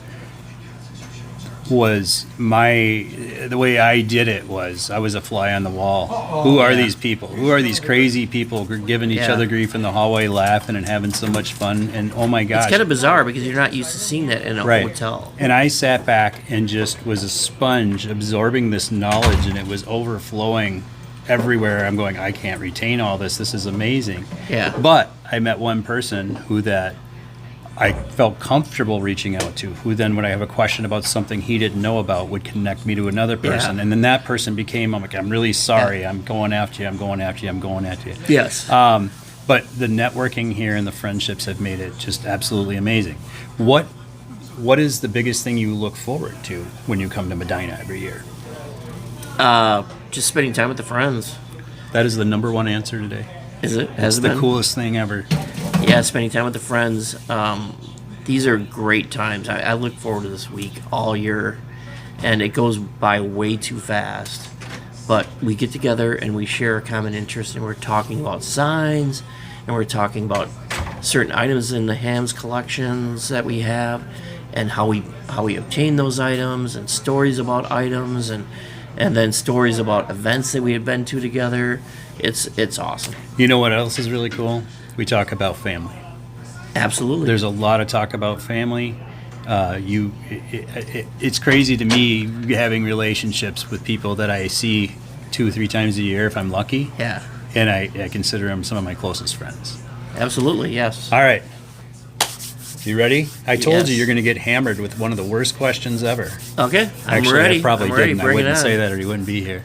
was the way I did it was I was a fly on the wall. Who are these people? Who are these crazy people giving each other grief in the hallway, laughing and having so much fun? And oh my gosh. It's kind of bizarre because you're not used to seeing that in a hotel. And I sat back and just was a sponge absorbing this knowledge, and it was overflowing everywhere. I'm going, I can't retain all this. This is amazing. Yeah. But I met one person who that I felt comfortable reaching out to, who then when I have a question about something he didn't know about would connect me to another person. Yeah. And then that person became, I'm like, I'm really sorry. I'm going after you. I'm going after you. I'm going after you. Yes. But the networking here and the friendships have made it just absolutely amazing. What is the biggest thing you look forward to when you come to Medina every year? Just spending time with the friends. That is the number one answer today. Is it? It's the coolest thing ever. Yeah, spending time with the friends. These are great times. I look forward to this week all year, and it goes by way too fast. But we get together and we share a common interest, and we're talking about signs, and we're talking about certain items in the Hamm's collections that we have, and how we obtain those items, and stories about items, and then stories about events that we had been to together. It's awesome. You know what else is really cool? We talk about family. Absolutely. There's a lot of talk about family. It's crazy to me having relationships with people that I see 2 or 3 times a year if I'm lucky. Yeah. And I consider them some of my closest friends. Absolutely, yes. All right. You ready? I told Yes. you you're going to get hammered with one of the worst questions ever. Okay, I'm Actually, ready. I probably I'm ready. didn't. I Bring it wouldn't on. say that or you wouldn't be here.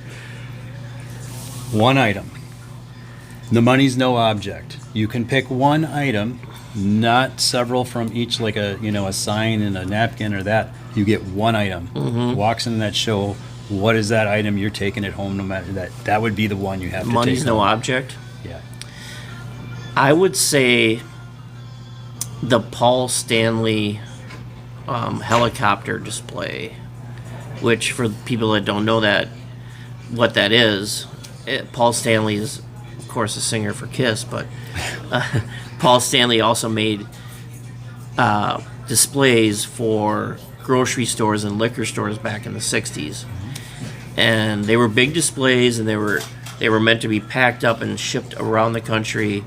One item. The money's no object. You can pick one item, not several from each, like a sign and a napkin or that. You get one item. Mhm. Walks in that show. What is that item? You're taking it home no matter that. That would be the one you have to take. Money's no home. object? Yeah. I would say the Paul Stanley helicopter display, which for people that don't know what that is, Paul Stanley is, of course, a singer for Kiss, but Paul Stanley also made displays for grocery stores and liquor stores back in the 60s. And they were big displays, and they They were meant to be packed up and shipped around the country,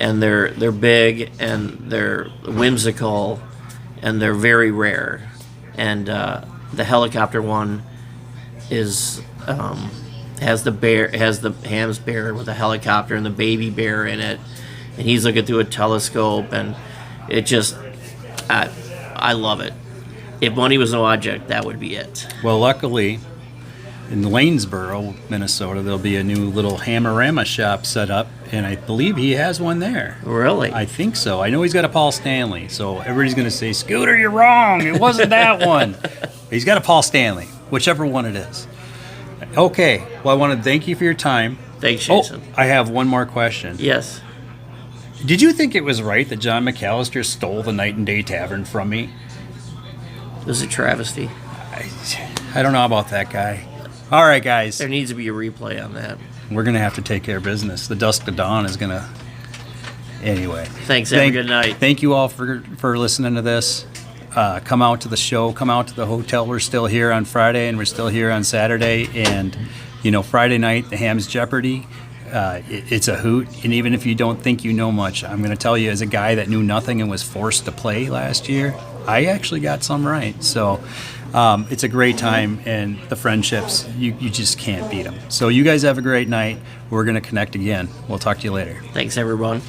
and they're big and they're whimsical and they're very rare. And the helicopter one is has the Hamm's bear with a helicopter and the baby bear in it, and he's looking through a telescope, and it just I love it. If money was no object, that would be it. Well, luckily, in Lanesboro, Minnesota, there'll be a new little Hammerama shop set up, and I believe he has one there. Really? I think so. I know he's got a Paul Stanley, so everybody's going to say, Scooter, you're wrong. It wasn't that one. He's got a Paul Stanley, whichever one it is. Okay. Well, I want to thank you for your time. Thanks, Jason. Oh, I have one more question. Yes. Did you think it was right that John McAllister stole the Night and Day Tavern from me? It was a travesty. I don't know about that guy. All right, guys. There needs to be a replay on that. We're going to have to take care of business. The Dusk to Dawn is going to... Anyway. Thanks. Have a good night. Thank you all for listening to this. Come out to the show. Come out to the hotel. We're still here on Friday, and we're still here on Saturday. And, Friday night, the Hamm's Jeopardy. It's a hoot. And even if you don't think you know much, I'm going to tell you, as a guy that knew nothing and was forced to play last year, I actually got some right. So... it's a great time, and the friendships, you just can't beat them. So you guys have a great night. We're going to connect again. We'll talk to you later. Thanks, everyone.